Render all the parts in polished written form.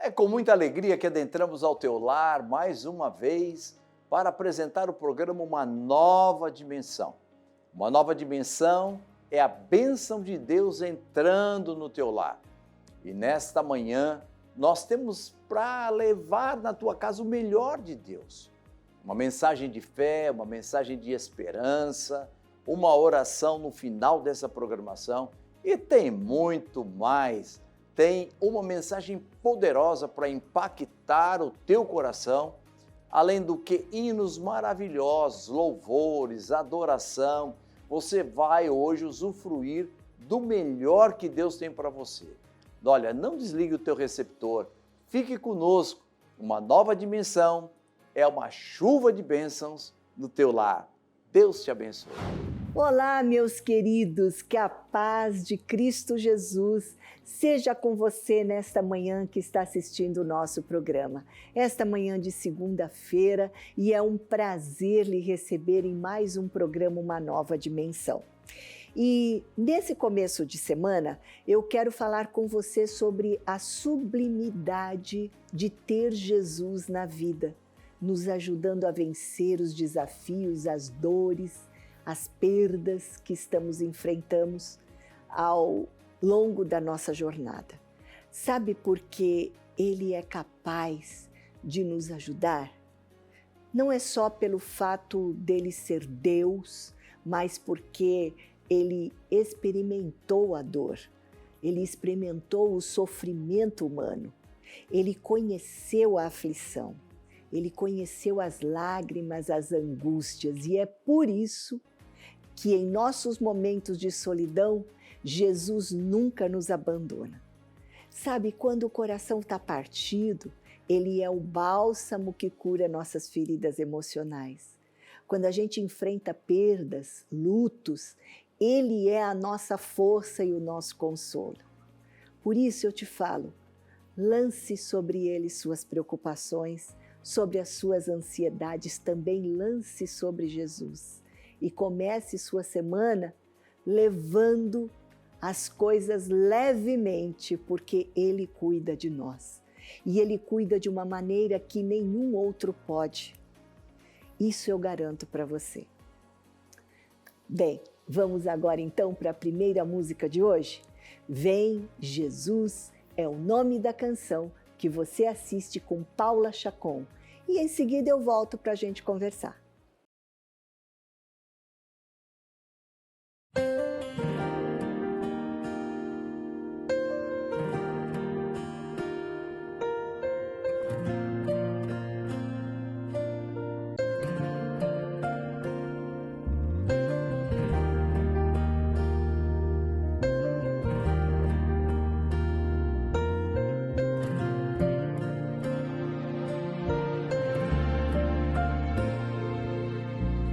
É com muita alegria que adentramos ao teu lar mais uma vez para apresentar o programa Uma Nova Dimensão. Uma nova dimensão é a bênção de Deus entrando no teu lar. E nesta manhã nós temos para levar na tua casa o melhor de Deus. Uma mensagem de fé, uma mensagem de esperança, uma oração no final dessa programação e tem muito mais. Tem uma mensagem poderosa para impactar o teu coração, além do que hinos maravilhosos, louvores, adoração. Você vai hoje usufruir do melhor que Deus tem para você. Olha, não desligue o teu receptor, fique conosco. Uma nova dimensão é uma chuva de bênçãos no teu lar. Deus te abençoe. Olá, meus queridos, que a paz de Cristo Jesus seja com você nesta manhã que está assistindo o nosso programa. Esta manhã de segunda-feira, e é um prazer lhe receber em mais um programa Uma Nova Dimensão. E nesse começo de semana, eu quero falar com você sobre a sublimidade de ter Jesus na vida, nos ajudando a vencer os desafios, as dores, as perdas que estamos enfrentando ao longo da nossa jornada. Sabe por que Ele é capaz de nos ajudar? Não é só pelo fato dele ser Deus, mas porque Ele experimentou a dor, Ele experimentou o sofrimento humano, Ele conheceu a aflição, Ele conheceu as lágrimas, as angústias, e é por isso que em nossos momentos de solidão, Jesus nunca nos abandona. Sabe, quando o coração está partido, Ele é o bálsamo que cura nossas feridas emocionais. Quando a gente enfrenta perdas, lutos, Ele é a nossa força e o nosso consolo. Por isso eu te falo, lance sobre Ele suas preocupações, sobre as suas ansiedades, também lance sobre Jesus. E comece sua semana levando as coisas levemente, porque Ele cuida de nós. E Ele cuida de uma maneira que nenhum outro pode. Isso eu garanto para você. Bem, vamos agora então para a primeira música de hoje? Vem Jesus é o nome da canção que você assiste com Paula Chacon. E em seguida eu volto para a gente conversar.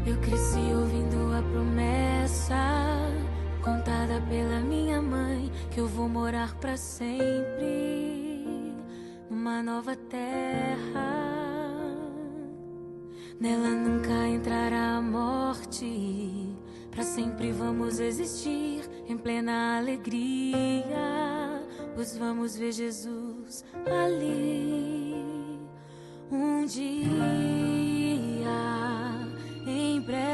Eu cresci ouvindo a promessa contada pela minha mãe que eu vou morar pra sempre numa nova terra. Nela nunca entrará a morte, pra sempre vamos existir em plena alegria, pois vamos ver Jesus ali um dia. Em breve,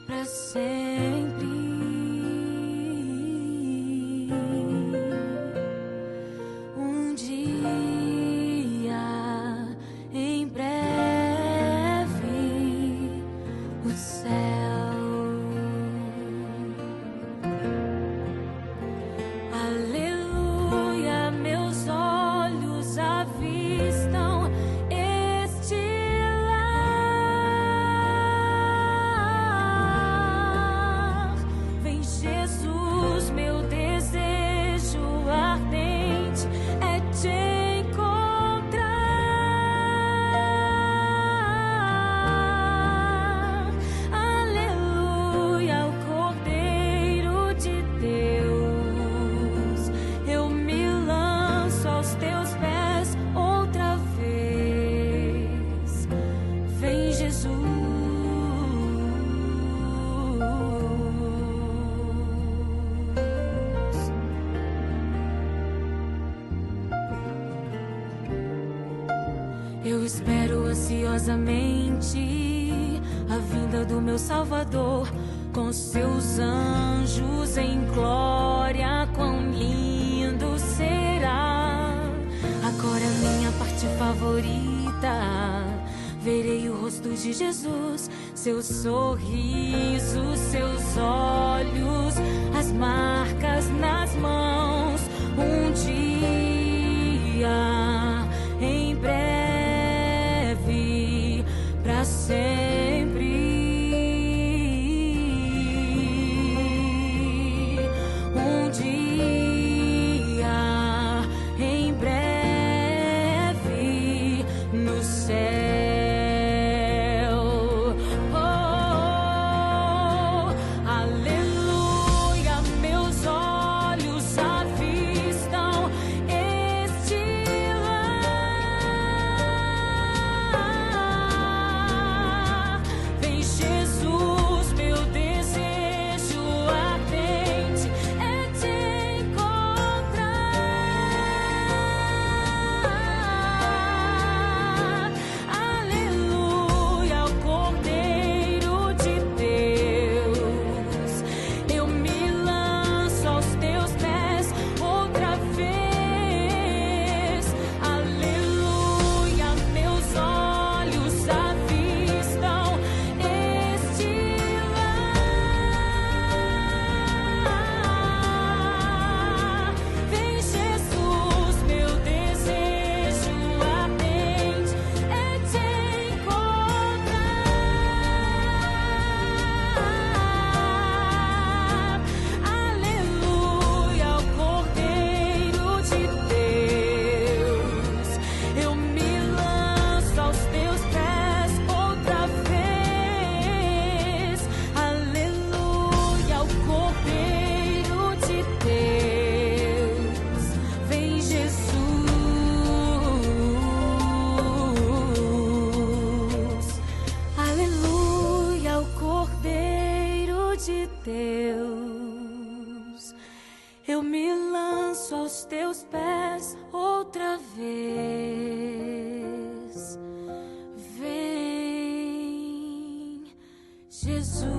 para sempre. Um dia, em breve, o céu. Aleluia, meus olhos avistam Eu espero ansiosamente a vinda do meu Salvador, com seus anjos em glória, quão lindo será. Agora minha parte favorita, verei o rosto de Jesus, seu sorriso, seus olhos, as marcas nas mãos. Um dia, em breve, para sempre. Um dia, em breve, no céu. Deus, eu me lanço aos teus pés outra vez. Vem, Jesus.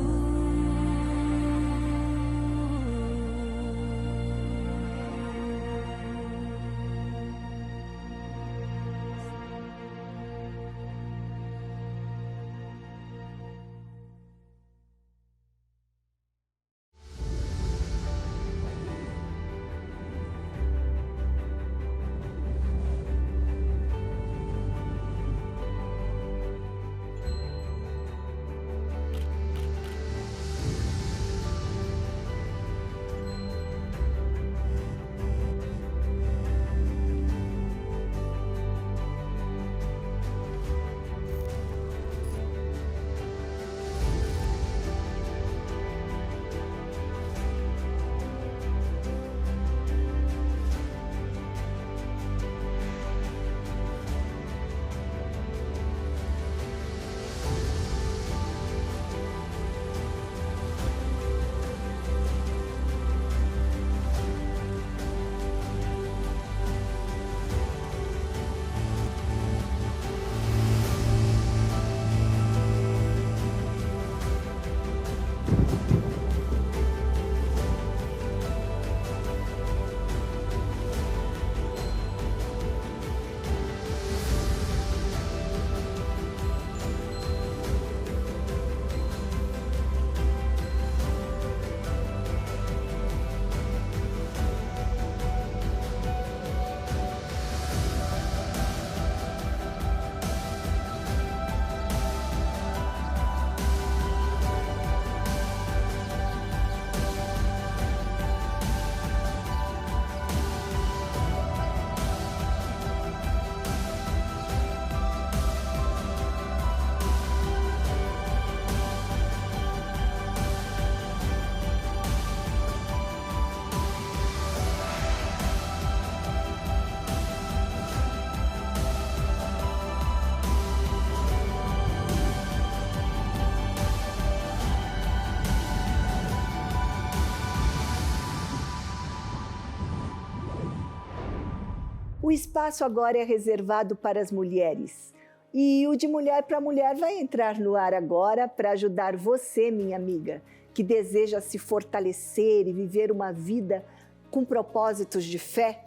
O espaço agora é reservado para as mulheres. E o de Mulher para Mulher vai entrar no ar agora para ajudar você, minha amiga, que deseja se fortalecer e viver uma vida com propósitos de fé.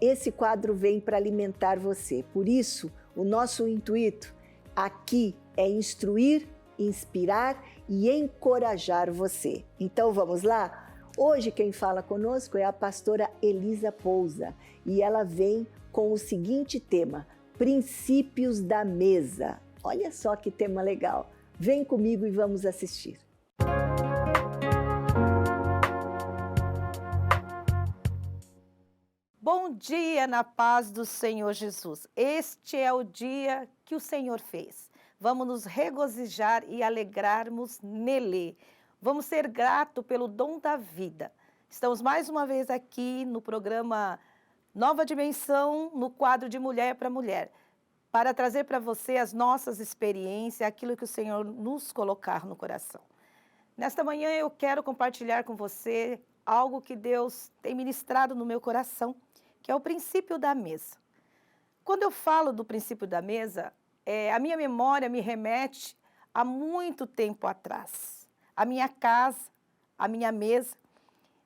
Esse quadro vem para alimentar você. Por isso, o nosso intuito aqui é instruir, inspirar e encorajar você. Então vamos lá? Hoje quem fala conosco é a pastora Elisa Pousa e ela vem com o seguinte tema: Princípios da Mesa. Olha só que tema legal. Vem comigo e vamos assistir. Bom dia na paz do Senhor Jesus. Este é o dia que o Senhor fez. Vamos nos regozijar e alegrarmos nele. Vamos ser gratos pelo dom da vida. Estamos mais uma vez aqui no programa Nova Dimensão, no quadro de Mulher para Mulher, para trazer para você as nossas experiências, aquilo que o Senhor nos colocar no coração. Nesta manhã eu quero compartilhar com você algo que Deus tem ministrado no meu coração, que é o princípio da mesa. Quando eu falo do princípio da mesa, a minha memória me remete a muito tempo atrás. A minha casa, a minha mesa.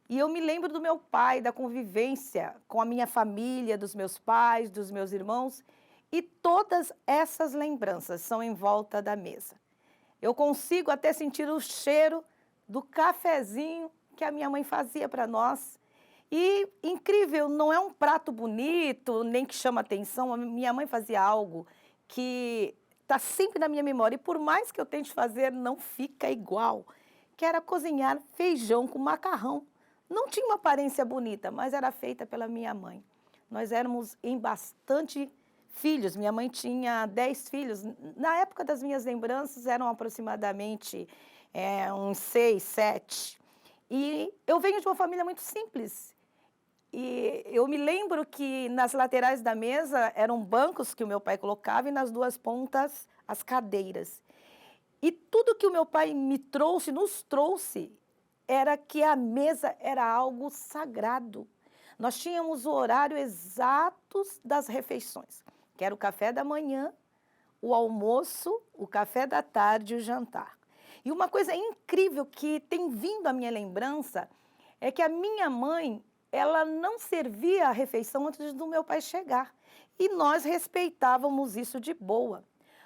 E eu me lembro do meu pai, da convivência com a minha família, dos meus pais, dos meus irmãos, e todas essas lembranças são em volta da mesa. Eu consigo até sentir o cheiro do cafezinho que a minha mãe fazia para nós. E, incrível, não é um prato bonito, nem que chama atenção. A minha mãe fazia algo que está sempre na minha memória. E por mais que eu tente fazer, não fica igual. Que era cozinhar feijão com macarrão. Não tinha uma aparência bonita, mas era feita pela minha mãe. Nós éramos em bastante filhos. Minha mãe tinha 10 filhos. Na época das minhas lembranças, eram aproximadamente uns 6, 7. E eu venho de uma família muito simples. E eu me lembro que nas laterais da mesa eram bancos que o meu pai colocava e nas duas pontas as cadeiras. E tudo que o meu pai me trouxe, nos trouxe, era que a mesa era algo sagrado. Nós tínhamos o horário exato das refeições, que era o café da manhã, o almoço, o café da tarde e o jantar. E uma coisa incrível que tem vindo à minha lembrança é que a minha mãe, ela não servia a refeição antes do meu pai chegar. E nós respeitávamos isso de boa.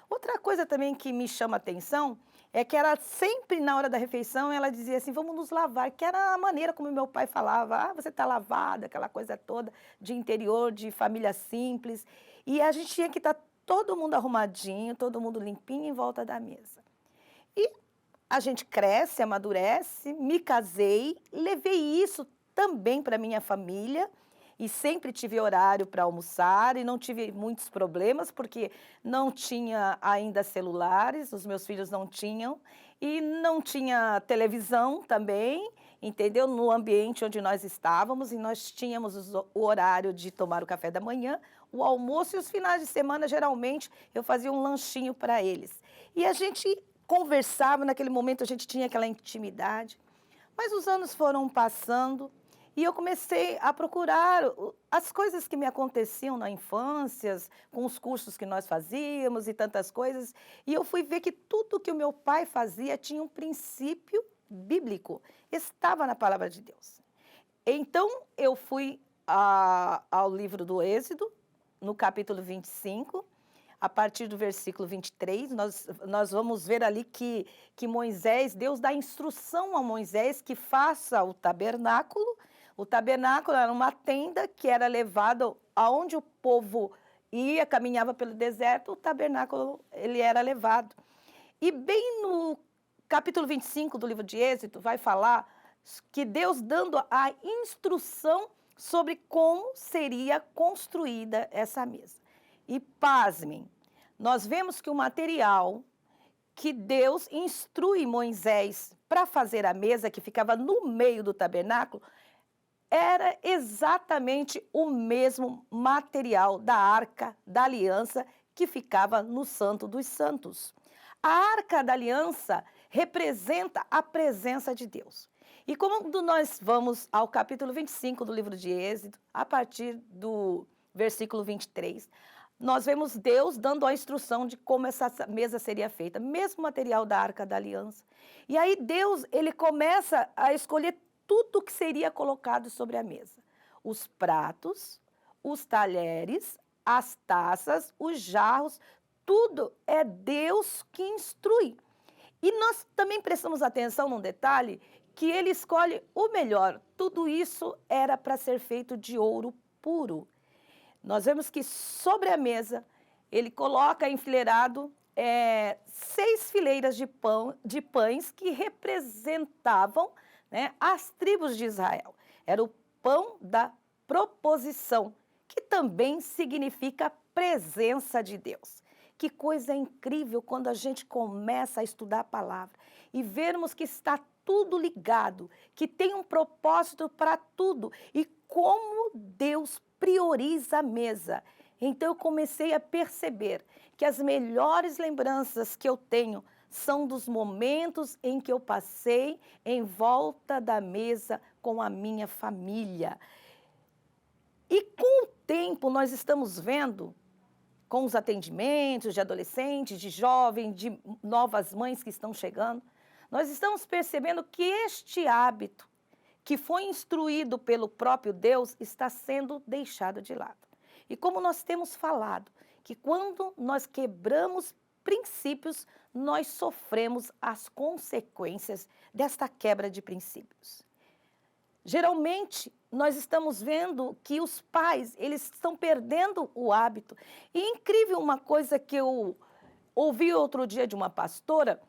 Outra coisa também que me chama a atenção é que ela sempre, na hora da refeição, ela dizia assim, vamos nos lavar, que era a maneira como meu pai falava, você está lavada, aquela coisa toda de interior, de família simples. E a gente tinha que estar todo mundo arrumadinho, todo mundo limpinho em volta da mesa. E a gente cresce, amadurece, me casei, levei isso também para minha família e sempre tive horário para almoçar e não tive muitos problemas porque não tinha ainda celulares, os meus filhos não tinham e não tinha televisão também, entendeu? No ambiente onde nós estávamos e nós tínhamos o horário de tomar o café da manhã, o almoço e os finais de semana, geralmente, eu fazia um lanchinho para eles. E a gente conversava, naquele momento a gente tinha aquela intimidade, mas os anos foram passando. E eu comecei a procurar as coisas que me aconteciam na infância, com os cursos que nós fazíamos e tantas coisas. E eu fui ver que tudo que o meu pai fazia tinha um princípio bíblico, estava na palavra de Deus. Então, eu fui ao livro do Êxodo, no capítulo 25, a partir do versículo 23, nós vamos ver ali que Moisés, Deus dá instrução a Moisés que faça o tabernáculo. O tabernáculo era uma tenda que era levada aonde o povo ia, caminhava pelo deserto, o tabernáculo ele era levado. E bem no capítulo 25 do livro de Êxodo vai falar que Deus dando a instrução sobre como seria construída essa mesa. E pasmem, nós vemos que o material que Deus instrui Moisés para fazer a mesa, que ficava no meio do tabernáculo, era exatamente o mesmo material da Arca da Aliança que ficava no Santo dos Santos. A Arca da Aliança representa a presença de Deus. E quando nós vamos ao capítulo 25 do livro de Êxodo, a partir do versículo 23, nós vemos Deus dando a instrução de como essa mesa seria feita, mesmo material da Arca da Aliança. E aí Deus, ele começa a escolher tudo que seria colocado sobre a mesa. Os pratos, os talheres, as taças, os jarros, tudo é Deus que instrui. E nós também prestamos atenção num detalhe, que ele escolhe o melhor. Tudo isso era para ser feito de ouro puro. Nós vemos que sobre a mesa, ele coloca enfileirado 6 fileiras de pães que representavam, né, as tribos de Israel. Era o pão da proposição, que também significa presença de Deus. Que coisa incrível quando a gente começa a estudar a palavra e vermos que está tudo ligado, que tem um propósito para tudo e como Deus prioriza a mesa. Então eu comecei a perceber que as melhores lembranças que eu tenho são dos momentos em que eu passei em volta da mesa com a minha família. E com o tempo nós estamos vendo, com os atendimentos de adolescentes, de jovens, de novas mães que estão chegando, nós estamos percebendo que este hábito, que foi instruído pelo próprio Deus, está sendo deixado de lado. E como nós temos falado, que quando nós quebramos princípios, nós sofremos as consequências desta quebra de princípios. Geralmente, nós estamos vendo que os pais, eles estão perdendo o hábito. E é incrível uma coisa que eu ouvi outro dia de uma pastora,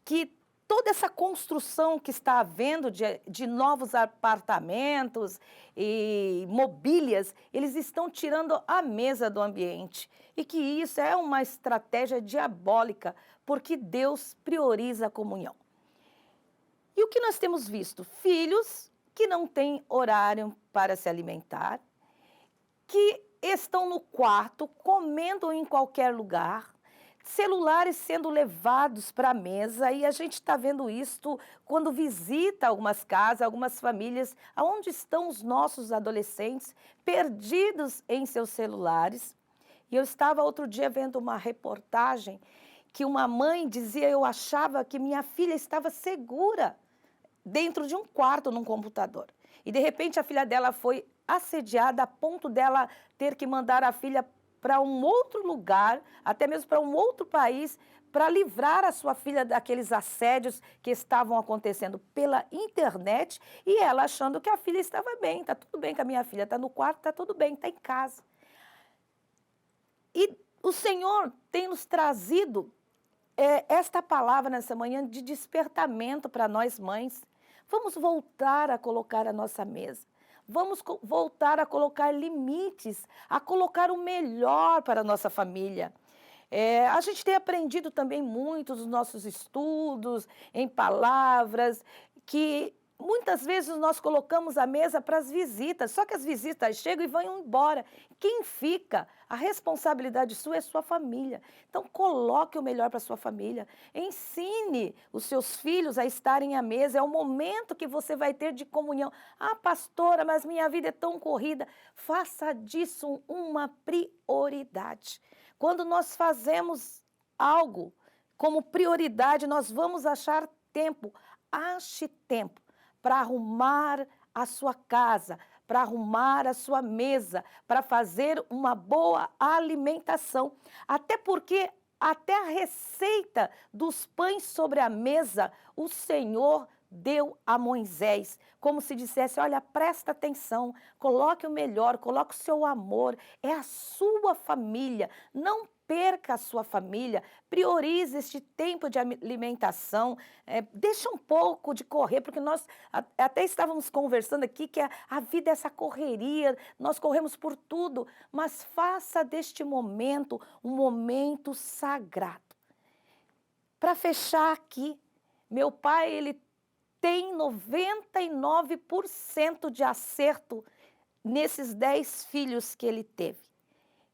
que toda essa construção que está havendo de novos apartamentos e mobílias, eles estão tirando a mesa do ambiente. E que isso é uma estratégia diabólica, porque Deus prioriza a comunhão. E o que nós temos visto? Filhos que não têm horário para se alimentar, que estão no quarto, comendo em qualquer lugar, celulares sendo levados para a mesa, e a gente está vendo isso quando visita algumas casas, algumas famílias, onde estão os nossos adolescentes perdidos em seus celulares. E eu estava outro dia vendo uma reportagem que uma mãe dizia: eu achava que minha filha estava segura dentro de um quarto, num computador. E, de repente, a filha dela foi assediada a ponto dela ter que mandar a filha para um outro lugar, até mesmo para um outro país, para livrar a sua filha daqueles assédios que estavam acontecendo pela internet, e ela achando que a filha estava bem, está tudo bem com a minha filha, está no quarto, está tudo bem, está em casa. E o Senhor tem nos trazido esta palavra nessa manhã de despertamento para nós mães. Vamos voltar a colocar a nossa mesa. Vamos voltar a colocar limites, a colocar o melhor para a nossa família. A gente tem aprendido também muito nos nossos estudos, em palavras, que muitas vezes nós colocamos a mesa para as visitas, só que as visitas chegam e vão embora. Quem fica, a responsabilidade sua é sua família. Então, coloque o melhor para a sua família. Ensine os seus filhos a estarem à mesa. É o momento que você vai ter de comunhão. Ah, pastora, mas minha vida é tão corrida. Faça disso uma prioridade. Quando nós fazemos algo como prioridade, nós vamos achar tempo. Ache tempo para arrumar a sua casa, para arrumar a sua mesa, para fazer uma boa alimentação. Até porque até a receita dos pães sobre a mesa, o Senhor deu a Moisés, como se dissesse: olha, presta atenção, coloque o melhor, coloque o seu amor, é a sua família, não perca a sua família, priorize este tempo de alimentação, deixa um pouco de correr, porque nós até estávamos conversando aqui que a vida é essa correria, nós corremos por tudo, mas faça deste momento um momento sagrado. Para fechar aqui, meu pai, ele tem 99% de acerto nesses 10 filhos que ele teve.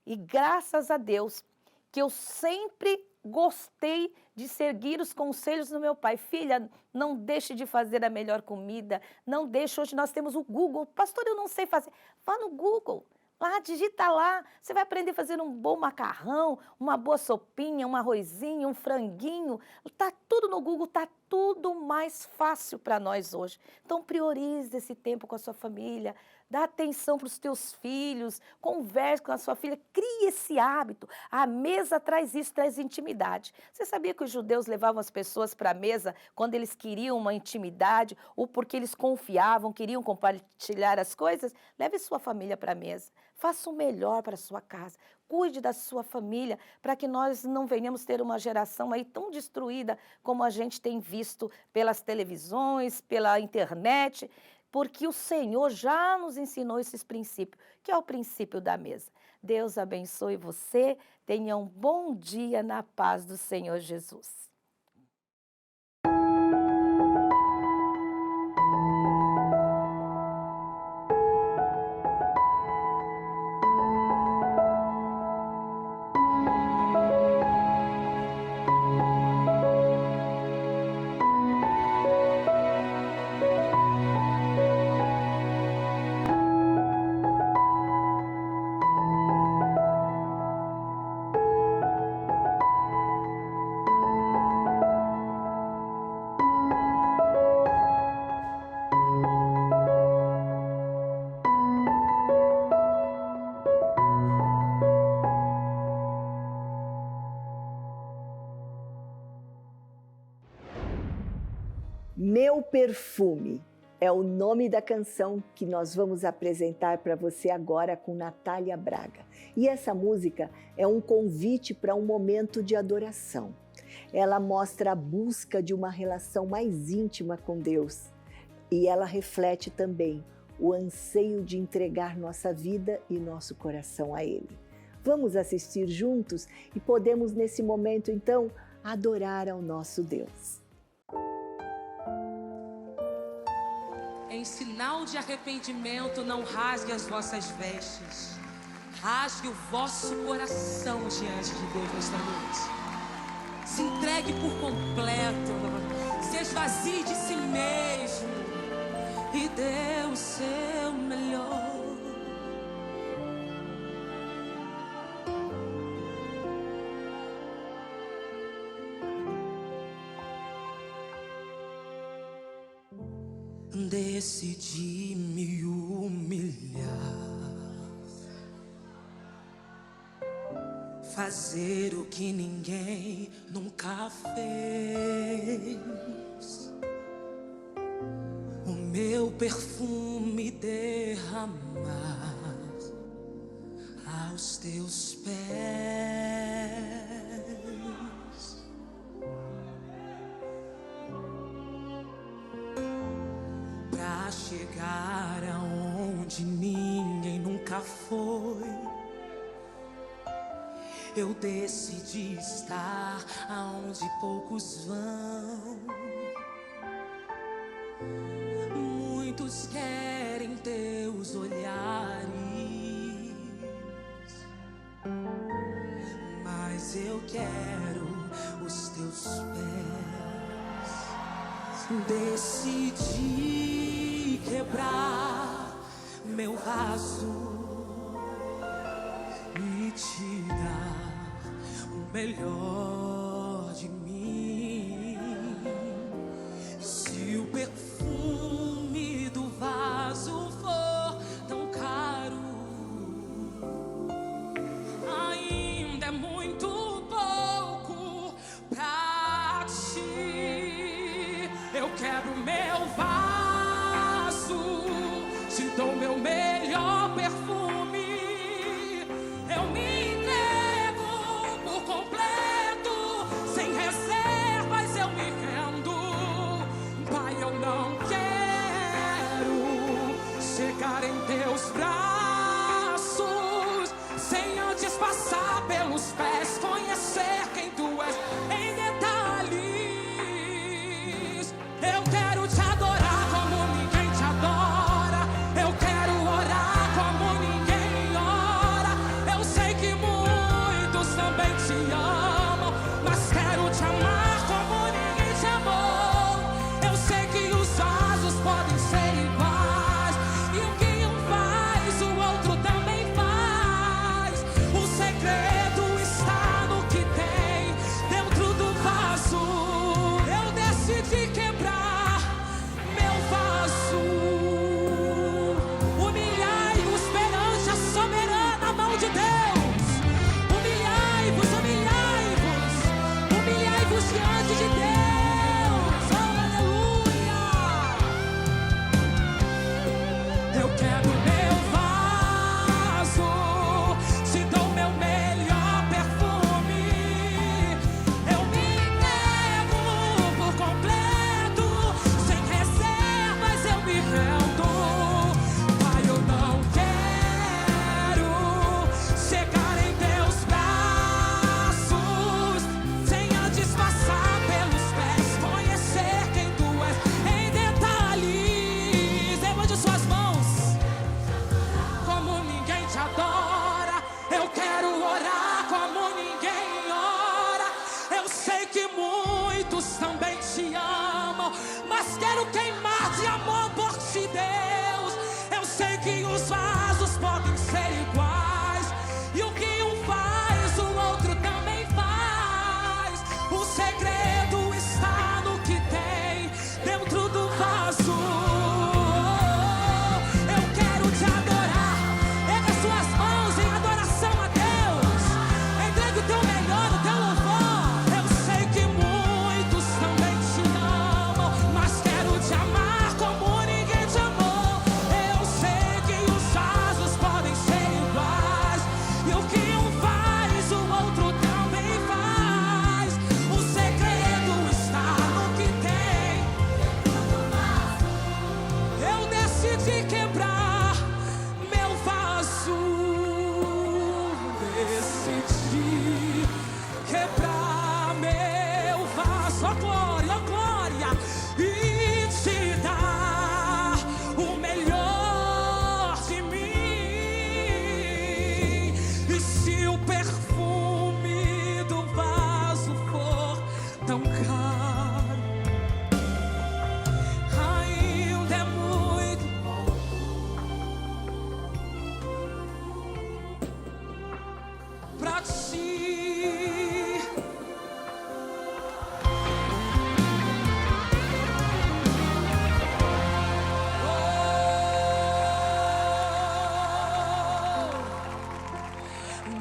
E graças a Deus que eu sempre gostei de seguir os conselhos do meu pai. Filha, não deixe de fazer a melhor comida, não deixe. Hoje nós temos o Google. Pastor, eu não sei fazer. Vá no Google, Lá, digita lá. Você vai aprender a fazer um bom macarrão, uma boa sopinha, um arrozinho, um franguinho. Tá tudo no Google, tá tudo mais fácil para nós hoje. Então priorize esse tempo com a sua família. Dá atenção para os teus filhos, converse com a sua filha, crie esse hábito. A mesa traz isso, traz intimidade. Você sabia que os judeus levavam as pessoas para a mesa quando eles queriam uma intimidade ou porque eles confiavam, queriam compartilhar as coisas? Leve sua família para a mesa. Faça o melhor para a sua casa. Cuide da sua família para que nós não venhamos ter uma geração aí tão destruída como a gente tem visto pelas televisões, pela internet. Porque o Senhor já nos ensinou esses princípios, que é o princípio da mesa. Deus abençoe você, tenha um bom dia na paz do Senhor Jesus. Meu Perfume é o nome da canção que nós vamos apresentar para você agora com Natália Braga. E essa música é um convite para um momento de adoração. Ela mostra a busca de uma relação mais íntima com Deus. E ela reflete também o anseio de entregar nossa vida e nosso coração a Ele. Vamos assistir juntos e podemos nesse momento então adorar ao nosso Deus. Em sinal de arrependimento, não rasgue as vossas vestes. Rasgue o vosso coração diante de Deus nesta noite. Se entregue por completo. Se esvazie de si mesmo e dê o seu melhor. Decidi me humilhar, fazer o que ninguém nunca fez, o meu perfume derramar aos teus pés. Pra chegar aonde ninguém nunca foi, eu decidi estar aonde poucos vão. Muitos querem teus olhares, mas eu quero os teus pés. Decidi quebrar meu vaso e te dar o melhor de mim. Se o perfume do vaso for tão caro, ainda é muito pouco pra ti. Eu quebro meu vaso, te dou meu melhor perfume. Eu me entrego por completo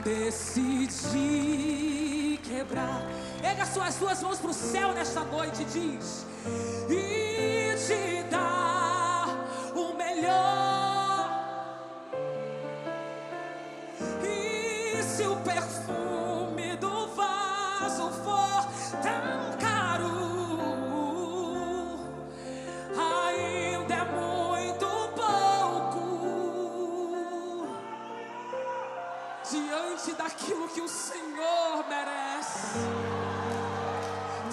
decidi quebrar. Erga suas duas mãos para o céu nesta noite e diz: e te dar o melhor. E se o perfume do vaso for tão caro, ainda é muito pouco diante daquilo que o Senhor merece,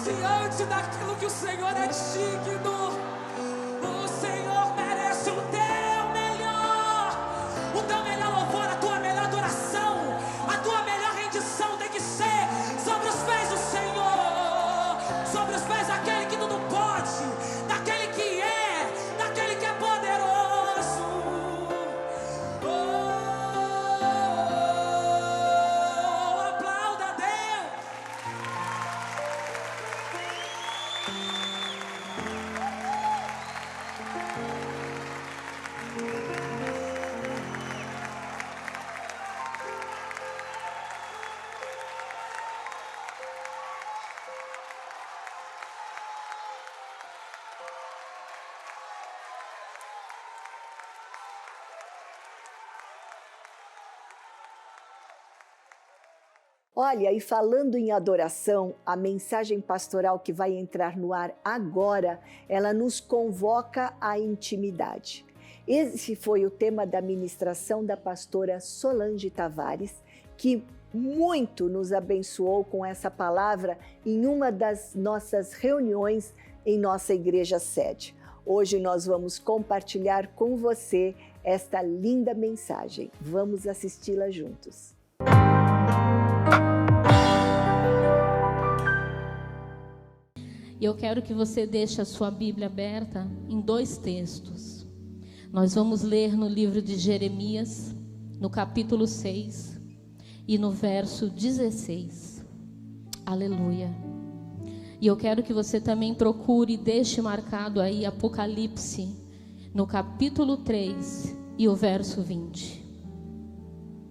diante daquilo que o Senhor é digno. O Senhor merece o teu melhor louvor, a tua melhor adoração, a tua melhor rendição tem que ser sobre os pés do Senhor, sobre os pés daquele que tudo pode, daquele que é poderoso. Aplauda a Deus. Olha, e falando em adoração, a mensagem pastoral que vai entrar no ar agora, ela nos convoca à intimidade. Esse foi o tema da ministração da pastora Solange Tavares, que muito nos abençoou com essa palavra em uma das nossas reuniões em nossa igreja sede. Hoje nós vamos compartilhar com você esta linda mensagem. Vamos assisti-la juntos. E eu quero que você deixe a sua Bíblia aberta em 2 textos. Nós vamos ler no livro de Jeremias, no capítulo 6 e no verso 16. Aleluia. E eu quero que você também procure e deixe marcado aí Apocalipse, no capítulo 3 e o verso 20.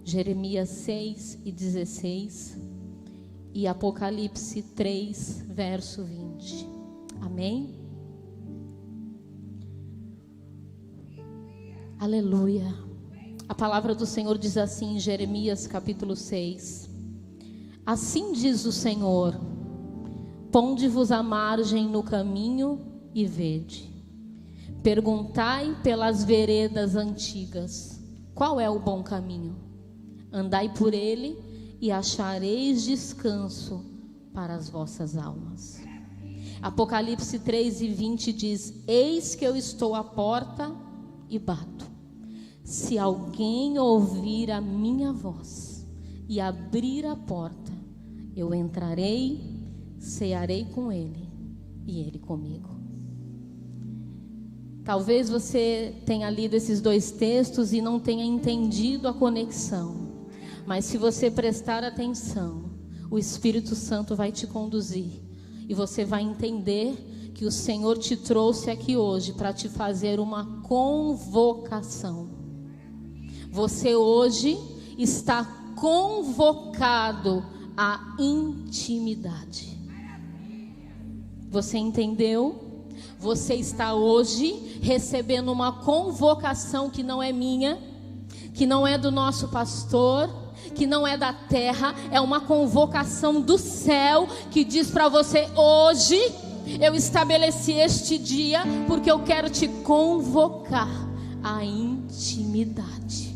Jeremias 6 e 16 e Apocalipse 3, verso 20. Amém? Aleluia. A palavra do Senhor diz assim em Jeremias capítulo 6. Assim diz o Senhor: ponde-vos à margem no caminho e vede. Perguntai pelas veredas antigas, qual é o bom caminho? Andai por ele e achareis descanso para as vossas almas. Apocalipse 3 e 20 diz: eis que eu estou à porta e bato. Se alguém ouvir a minha voz e abrir a porta, eu entrarei, cearei com ele e ele comigo. Talvez você tenha lido esses 2 textos e não tenha entendido a conexão. Mas se você prestar atenção, o Espírito Santo vai te conduzir. E você vai entender que o Senhor te trouxe aqui hoje para te fazer uma convocação. Você hoje está convocado à intimidade. Você entendeu? Você está hoje recebendo uma convocação que não é minha, que não é do nosso pastor, que não é da terra, é uma convocação do céu que diz para você: hoje eu estabeleci este dia porque eu quero te convocar à intimidade.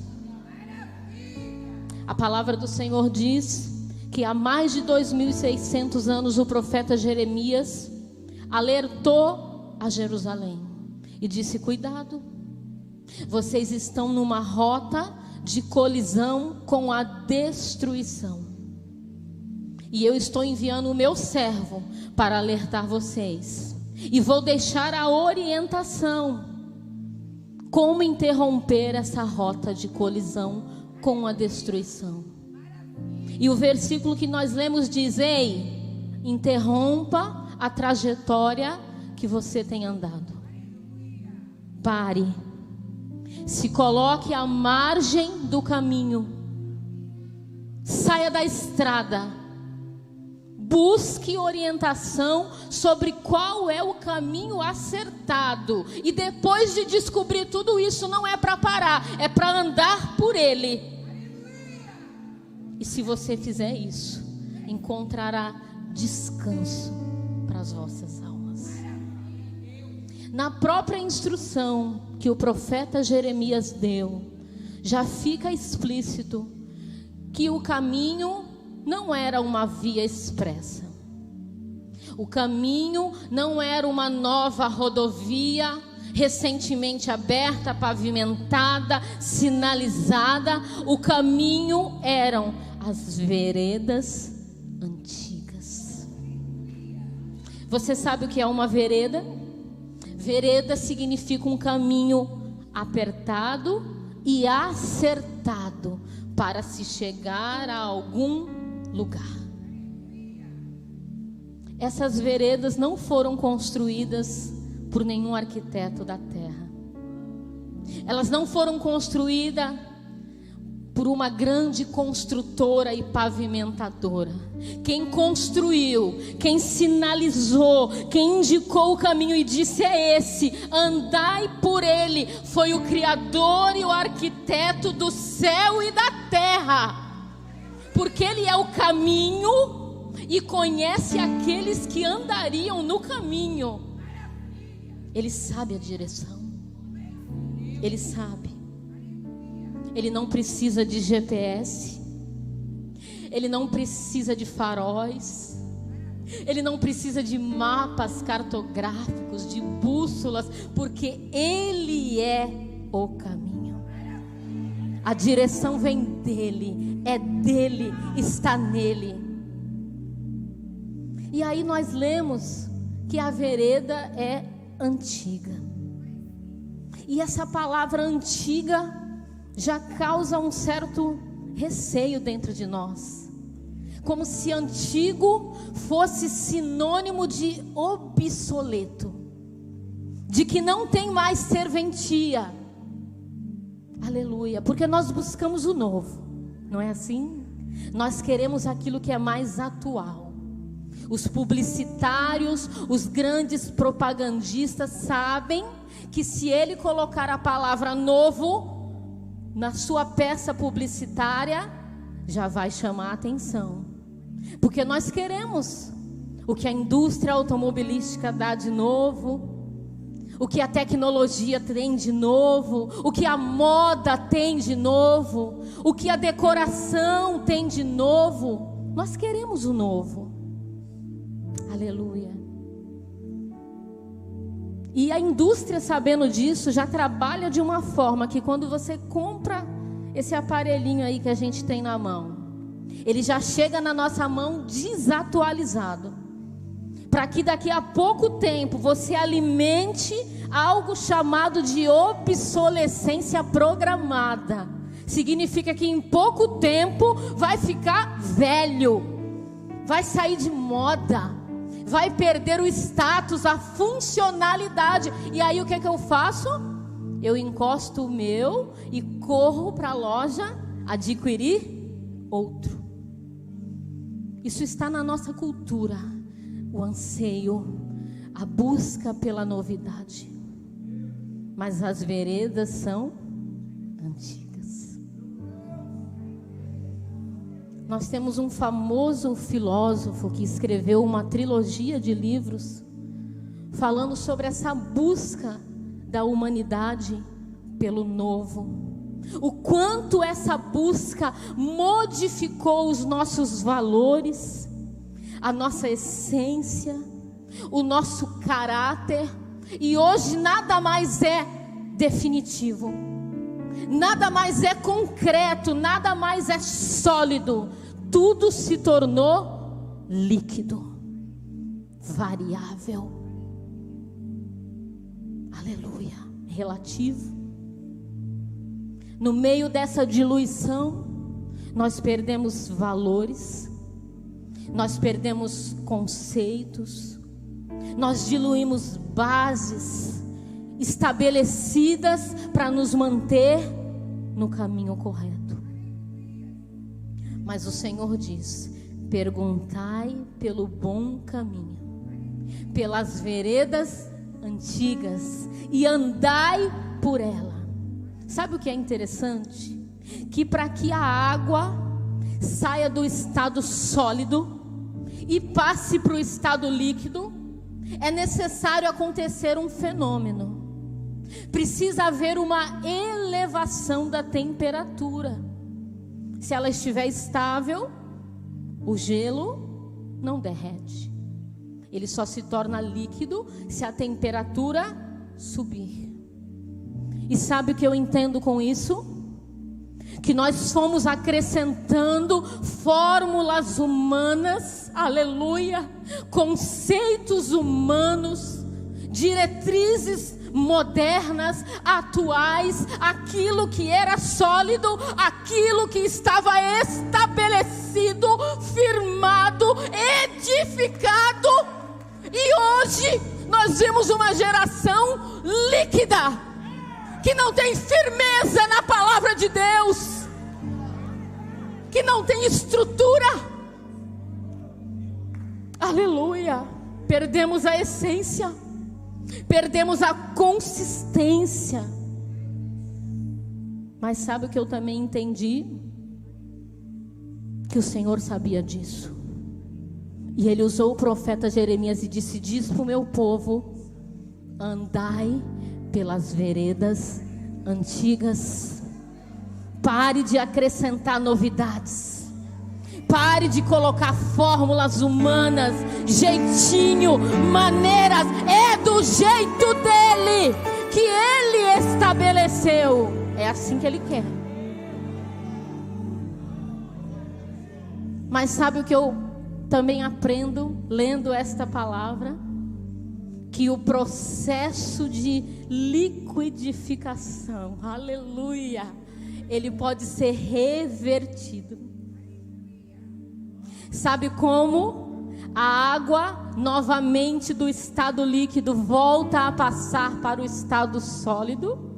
A palavra do Senhor diz que há mais de 2.600 anos o profeta Jeremias alertou a Jerusalém e disse: cuidado, vocês estão numa rota de colisão com a destruição. E eu estou enviando o meu servo para alertar vocês. E vou deixar a orientação como interromper essa rota de colisão com a destruição. E o versículo que nós lemos diz: ei, interrompa a trajetória que você tem andado. Pare. Se coloque à margem do caminho. Saia da estrada. Busque orientação sobre qual é o caminho acertado. E depois de descobrir tudo isso, não é para parar, é para andar por ele. E se você fizer isso, encontrará descanso para as vossas almas. Na própria instrução que o profeta Jeremias deu, já fica explícito que o caminho não era uma via expressa. O caminho não era uma nova rodovia recentemente aberta, pavimentada, sinalizada. O caminho eram as veredas antigas. Você sabe o que é uma vereda? Vereda significa um caminho apertado e acertado para se chegar a algum lugar. Essas veredas não foram construídas por nenhum arquiteto da terra. Elas não foram construídas por uma grande construtora e pavimentadora. Quem construiu, quem sinalizou, quem indicou o caminho e disse: é esse, andai por ele, foi o Criador e o arquiteto do céu e da terra. Porque ele é o caminho e conhece aqueles que andariam no caminho. Ele sabe a direção. Ele sabe. Ele não precisa de GPS. Ele não precisa de faróis. Ele não precisa de mapas cartográficos, de bússolas, porque ele é o caminho. A direção vem dele, é dele, está nele. E aí nós lemos que a vereda é antiga. E essa palavra antiga já causa um certo receio dentro de nós. Como se antigo fosse sinônimo de obsoleto, de que não tem mais serventia. Aleluia, porque nós buscamos o novo, não é assim? Nós queremos aquilo que é mais atual. Os publicitários, os grandes propagandistas sabem que se ele colocar a palavra novo na sua peça publicitária, já vai chamar a atenção. Porque nós queremos o que a indústria automobilística dá de novo, o que a tecnologia tem de novo, o que a moda tem de novo, o que a decoração tem de novo. Nós queremos o novo. Aleluia. E a indústria, sabendo disso, já trabalha de uma forma que quando você compra esse aparelhinho aí que a gente tem na mão, ele já chega na nossa mão desatualizado, para que daqui a pouco tempo você alimente algo chamado de obsolescência programada. Significa que em pouco tempo vai ficar velho, vai sair de moda, vai perder o status, a funcionalidade. E aí o que é que eu faço? Eu encosto o meu e corro para a loja adquirir outro. Isso está na nossa cultura. O anseio, a busca pela novidade. Mas as veredas são antigas. Nós temos um famoso filósofo que escreveu uma trilogia de livros falando sobre essa busca da humanidade pelo novo. O quanto essa busca modificou os nossos valores, a nossa essência, o nosso caráter. E hoje nada mais é definitivo, nada mais é concreto, nada mais é sólido. Tudo se tornou líquido, variável. Aleluia, relativo. No meio dessa diluição, nós perdemos valores, nós perdemos conceitos, nós diluímos bases estabelecidas para nos manter no caminho correto. Mas o Senhor diz: perguntai pelo bom caminho, pelas veredas antigas, e andai por ela. Sabe o que é interessante? Que para que a água saia do estado sólido e passe para o estado líquido, é necessário acontecer um fenômeno. Precisa haver uma elevação da temperatura. Se ela estiver estável, o gelo não derrete. Ele só se torna líquido se a temperatura subir. E sabe o que eu entendo com isso? Que nós fomos acrescentando fórmulas humanas, aleluia, conceitos humanos, diretrizes modernas, atuais, aquilo que era sólido, aquilo que estava estabelecido, firmado, edificado. E hoje nós vemos uma geração líquida, que não tem firmeza na palavra de Deus, que não tem estrutura. Aleluia. Perdemos a essência, perdemos a consistência. Mas sabe o que eu também entendi? Que o Senhor sabia disso, e Ele usou o profeta Jeremias e disse: diz para o meu povo: andai pelas veredas antigas. Pare de acrescentar novidades, pare de colocar fórmulas humanas, jeitinho, maneiras. É do jeito dele, que ele estabeleceu. É assim que ele quer. Mas sabe o que eu também aprendo lendo esta palavra? Que o processo de liquidificação, aleluia, ele pode ser revertido. Sabe como? A água novamente do estado líquido volta a passar para o estado sólido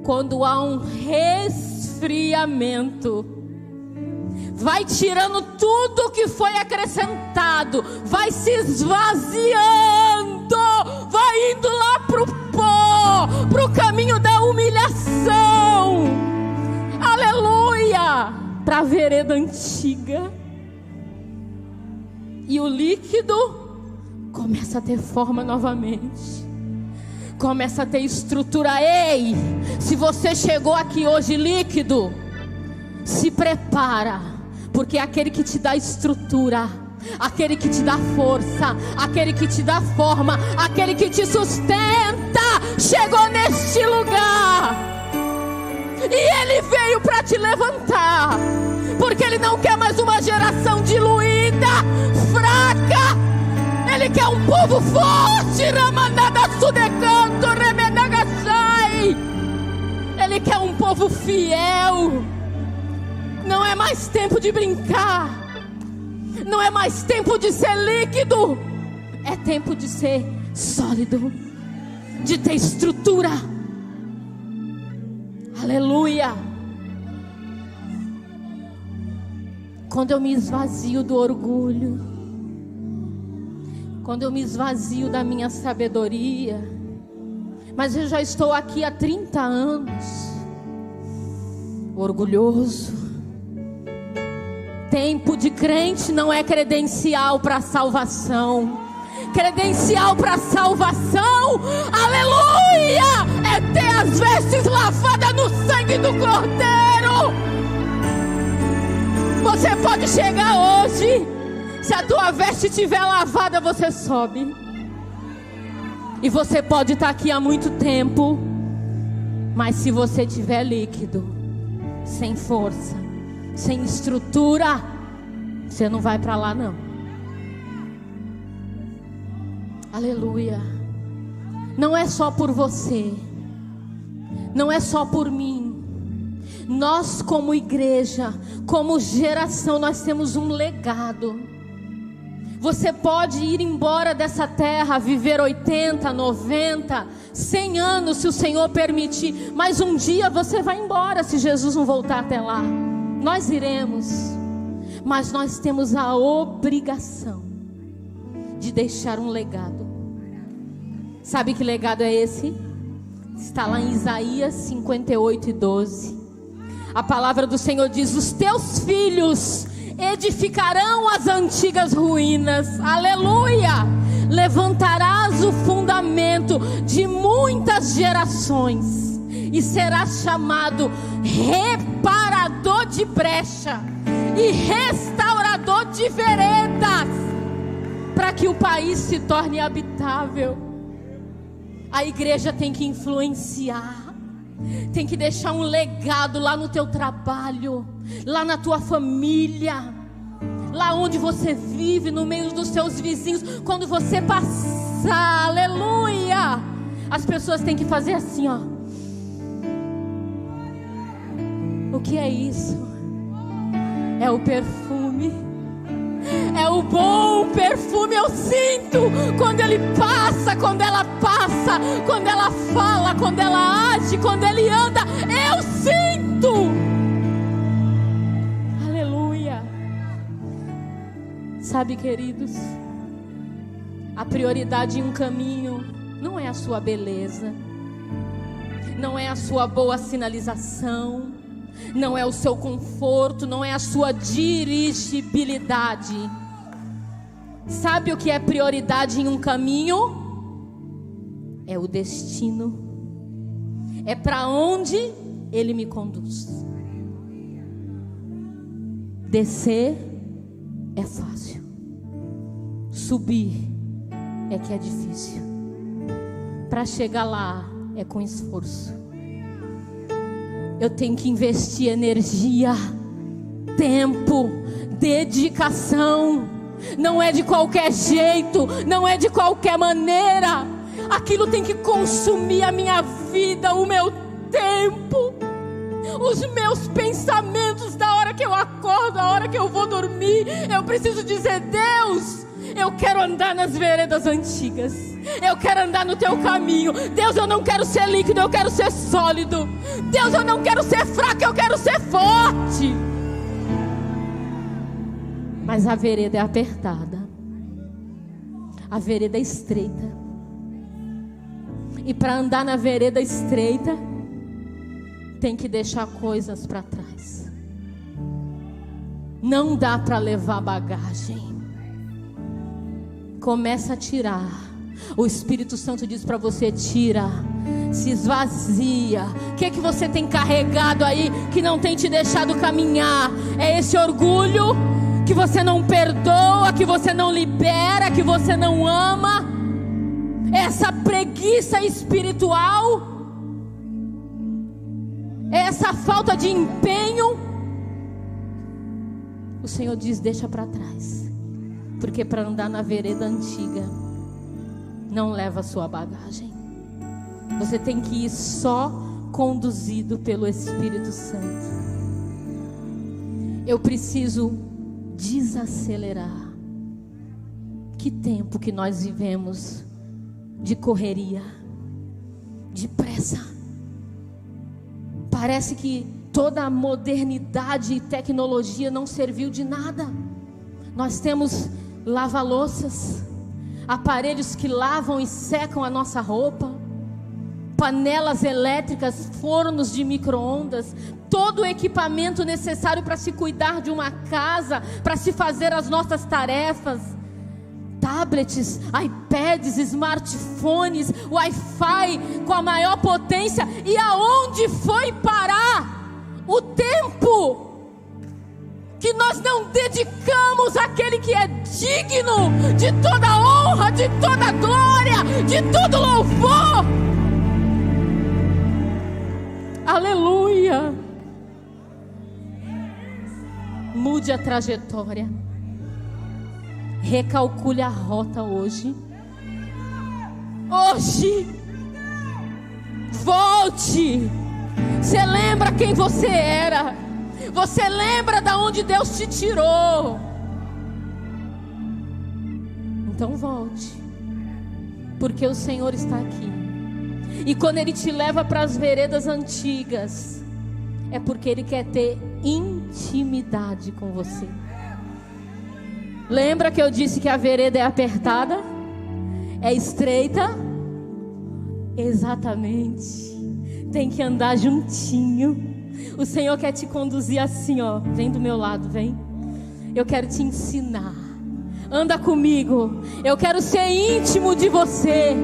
quando há um resfriamento. Vai tirando tudo que foi acrescentado, vai se esvaziando, vai indo lá pro pó, pro caminho da humilhação, aleluia, para a vereda antiga. E o líquido começa a ter forma novamente, começa a ter estrutura. Ei, se você chegou aqui hoje líquido, se prepara, porque é aquele que te dá estrutura, aquele que te dá força, aquele que te dá forma, aquele que te sustenta, chegou neste lugar. E Ele veio para te levantar, porque Ele não quer mais uma geração diluída, fraca. Ele quer um povo forte. Ele quer um povo fiel. Não é mais tempo de brincar, não é mais tempo de ser líquido, é tempo de ser sólido, de ter estrutura. Aleluia. Quando eu me esvazio do orgulho, quando eu me esvazio da minha sabedoria, mas eu já estou aqui há 30 anos, orgulhoso. Tempo de crente não é credencial para salvação. Credencial para salvação, aleluia, é ter as vestes lavadas no sangue do Cordeiro. Você pode chegar hoje, se a tua veste estiver lavada, você sobe. E você pode estar aqui há muito tempo, mas se você estiver líquido, sem força, sem estrutura, você não vai para lá não. Aleluia. Não é só por você, não é só por mim. Nós como igreja, como geração, nós temos um legado. Você pode ir embora dessa terra, viver 80, 90, 100 anos, se o Senhor permitir. Mas um dia você vai embora, se Jesus não voltar até lá. Nós iremos, mas nós temos a obrigação de deixar um legado. Sabe que legado é esse? Está lá em Isaías 58:12. A palavra do Senhor diz: os teus filhos edificarão as antigas ruínas. Aleluia! Levantarás o fundamento de muitas gerações e serás chamado reparador de brecha e restaurador de veredas, para que o país se torne habitável. A igreja tem que influenciar, tem que deixar um legado lá no teu trabalho, lá na tua família, lá onde você vive, no meio dos seus vizinhos. Quando você passar, aleluia, as pessoas têm que fazer assim, ó. O que é isso? É o perfume. É o bom perfume. Eu sinto quando ele passa, quando ela passa, quando ela fala, quando ela age, quando ele anda. Eu sinto. Aleluia. Sabe, queridos, a prioridade em um caminho não é a sua beleza, não é a sua boa sinalização, não é o seu conforto, não é a sua dirigibilidade. Sabe o que é prioridade em um caminho? É o destino. É para onde ele me conduz. Descer é fácil, subir é que é difícil. Para chegar lá é com esforço. Eu tenho que investir energia, tempo, dedicação. Não é de qualquer jeito, não é de qualquer maneira. Aquilo tem que consumir a minha vida, o meu tempo, os meus pensamentos, da hora que eu acordo, da hora que eu vou dormir. Eu preciso dizer: Deus, eu quero andar nas veredas antigas, eu quero andar no teu caminho. Deus, eu não quero ser líquido, eu quero ser sólido. Deus, eu não quero ser fraco, eu quero ser forte. Mas a vereda é apertada, a vereda é estreita. E para andar na vereda estreita, tem que deixar coisas para trás. Não dá para levar bagagem. Começa a tirar. O Espírito Santo diz para você: tira, se esvazia. O que é que você tem carregado aí que não tem te deixado caminhar? É esse orgulho que você não perdoa, que você não libera, que você não ama? É essa preguiça espiritual? É essa falta de empenho? O Senhor diz: deixa para trás, porque para andar na vereda antiga não leva a sua bagagem. Você tem que ir só conduzido pelo Espírito Santo. Eu preciso desacelerar. Que tempo que nós vivemos de correria, de pressa. Parece que toda a modernidade e tecnologia não serviu de nada. Nós temos lava-louças, aparelhos que lavam e secam a nossa roupa, panelas elétricas, fornos de micro-ondas, todo o equipamento necessário para se cuidar de uma casa, para se fazer as nossas tarefas. Tablets, iPads, smartphones, Wi-Fi com a maior potência. E aonde foi parar o tempo que nós não dedicamos àquele que é digno de toda honra, de toda glória, de todo louvor? Aleluia! Mude a trajetória. Recalcule a rota hoje. Hoje. Volte. Você lembra quem você era? Você lembra de onde Deus te tirou? Então volte, porque o Senhor está aqui. E quando Ele te leva para as veredas antigas, é porque Ele quer ter intimidade com você. Lembra que eu disse que a vereda é apertada? É estreita? Exatamente. Tem que andar juntinho. O Senhor quer te conduzir assim, ó. Vem do meu lado, vem. Eu quero te ensinar. Anda comigo. Eu quero ser íntimo de você.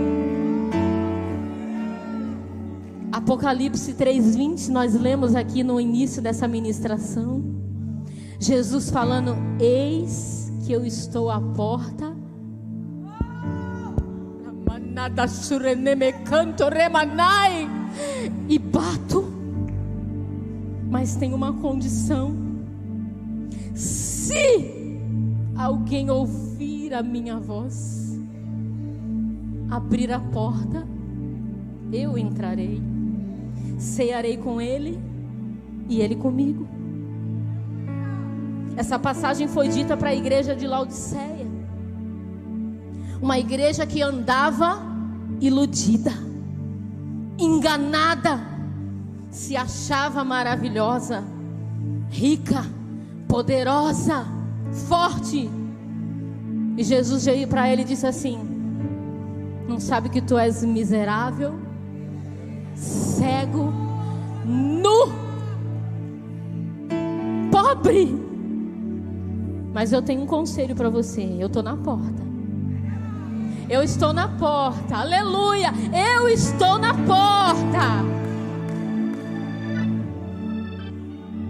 Apocalipse 3:20, nós lemos aqui no início dessa ministração. Jesus falando: eis que eu estou à porta e bato. Mas tem uma condição: se alguém ouvir a minha voz, abrir a porta, eu entrarei, cearei com ele e ele comigo. Essa passagem foi dita para a igreja de Laodiceia, uma igreja que andava iludida, enganada, se achava maravilhosa, rica, poderosa, forte. E Jesus veio para ele e disse assim: não sabe que tu és miserável, cego, nu, pobre? Mas eu tenho um conselho para você. Eu estou na porta. Eu estou na porta. Aleluia! Eu estou na porta.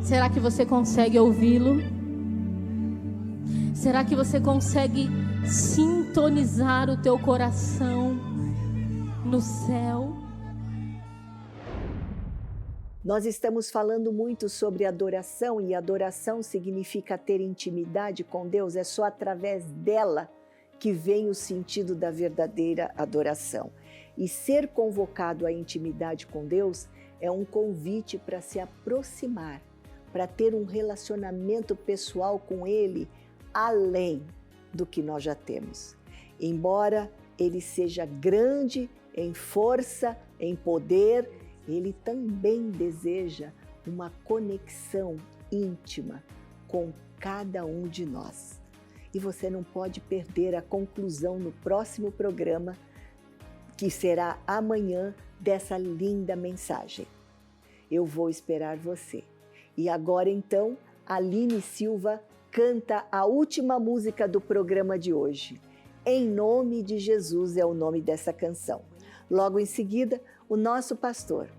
Será que você consegue ouvi-lo? Será que você consegue sintonizar o teu coração no céu? Nós estamos falando muito sobre adoração, e adoração significa ter intimidade com Deus. É só através dela que vem o sentido da verdadeira adoração. E ser convocado à intimidade com Deus é um convite para se aproximar, para ter um relacionamento pessoal com Ele, além do que nós já temos. Embora Ele seja grande em força, em poder, Ele também deseja uma conexão íntima com cada um de nós. E você não pode perder a conclusão no próximo programa, que será amanhã, dessa linda mensagem. Eu vou esperar você. E agora então, Aline Silva canta a última música do programa de hoje. Em Nome de Jesus é o nome dessa canção. Logo em seguida, o nosso pastor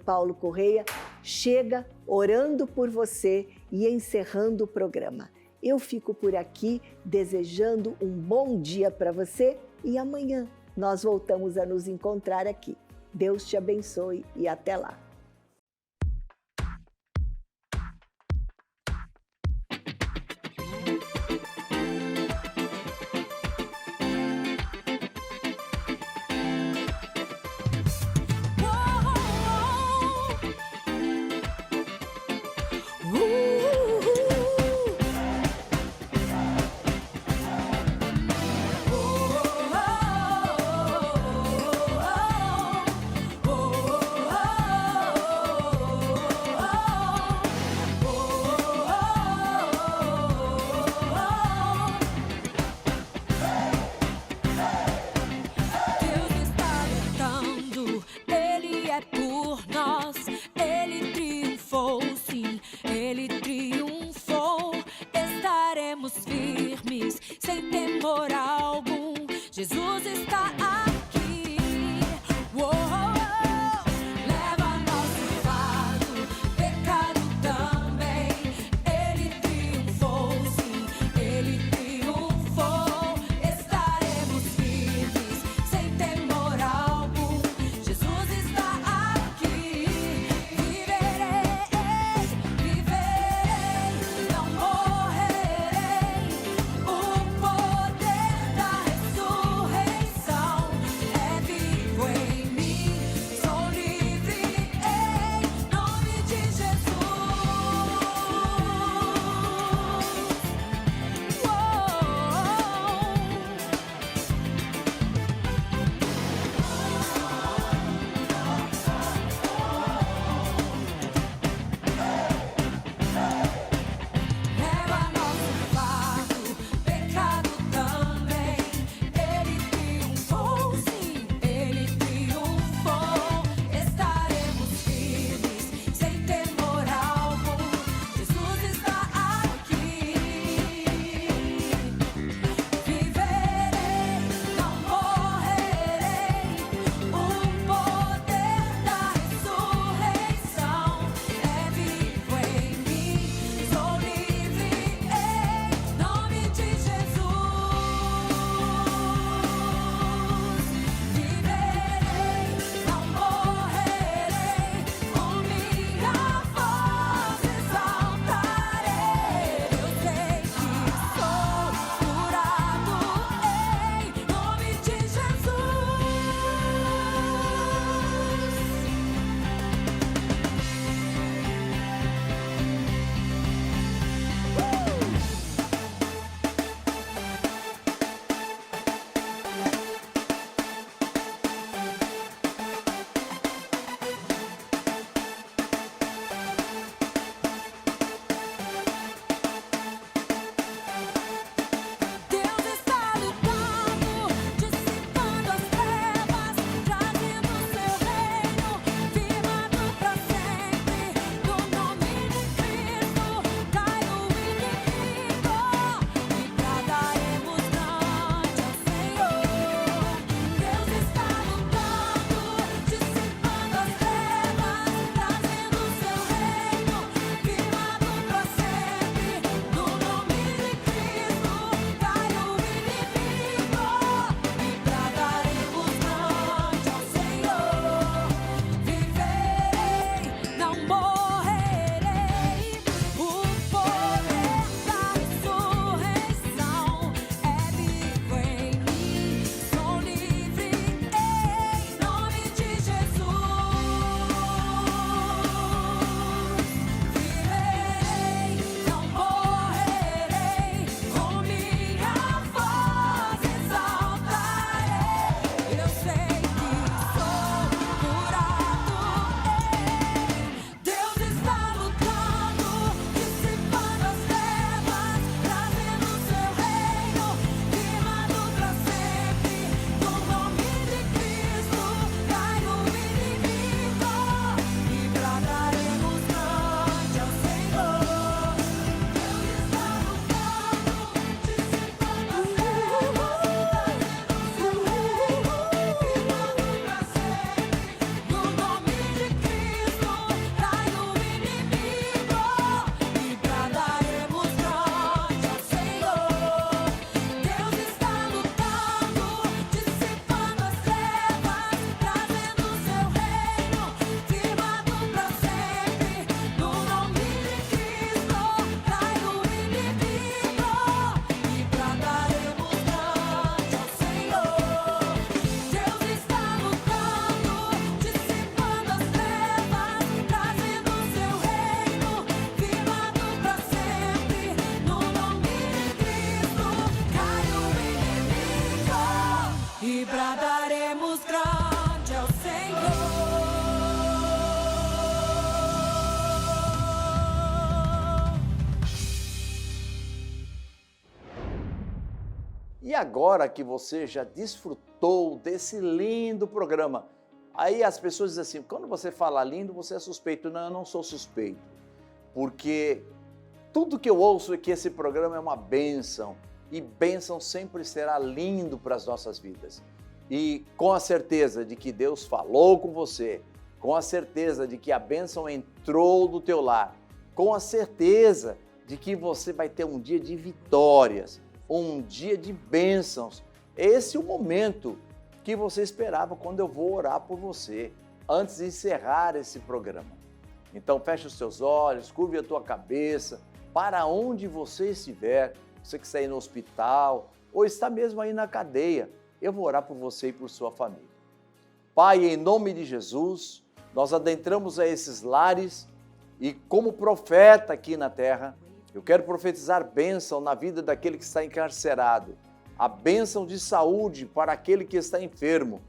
Paulo Correia, chega orando por você e encerrando o programa. Eu fico por aqui desejando um bom dia para você e amanhã nós voltamos a nos encontrar aqui. Deus te abençoe e até lá. E agora que você já desfrutou desse lindo programa, aí as pessoas dizem assim, quando você fala lindo, você é suspeito. Não, eu não sou suspeito, porque tudo que eu ouço é que esse programa é uma bênção, e bênção sempre será lindo para as nossas vidas. E com a certeza de que Deus falou com você, com a certeza de que a bênção entrou no teu lar, com a certeza de que você vai ter um dia de vitórias, um dia de bênçãos. Esse é o momento que você esperava quando eu vou orar por você, antes de encerrar esse programa. Então feche os seus olhos, curve a tua cabeça, para onde você estiver, você que está aí no hospital, ou está mesmo aí na cadeia, eu vou orar por você e por sua família. Pai, em nome de Jesus, nós adentramos a esses lares e como profeta aqui na terra, eu quero profetizar bênção na vida daquele que está encarcerado, a bênção de saúde para aquele que está enfermo,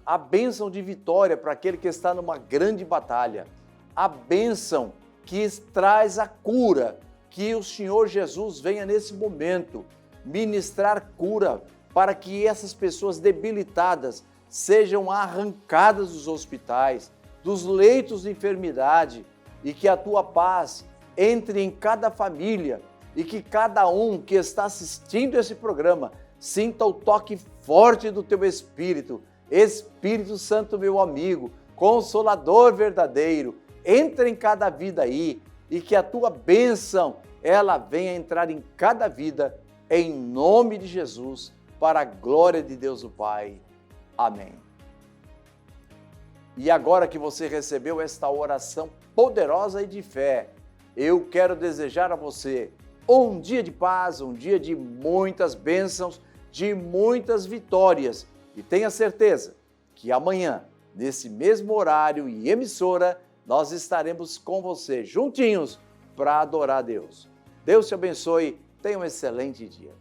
a bênção de vitória para aquele que está numa grande batalha, a bênção que traz a cura, que o Senhor Jesus venha nesse momento ministrar cura para que essas pessoas debilitadas sejam arrancadas dos hospitais, dos leitos de enfermidade, e que a tua paz entre em cada família e que cada um que está assistindo esse programa sinta o toque forte do teu Espírito. Espírito Santo, meu amigo, Consolador verdadeiro, entra em cada vida aí e que a tua bênção, ela venha entrar em cada vida, em nome de Jesus, para a glória de Deus o Pai. Amém. E agora que você recebeu esta oração poderosa e de fé, eu quero desejar a você um dia de paz, um dia de muitas bênçãos, de muitas vitórias. E tenha certeza que amanhã, nesse mesmo horário e emissora, nós estaremos com você juntinhos para adorar a Deus. Deus te abençoe, tenha um excelente dia.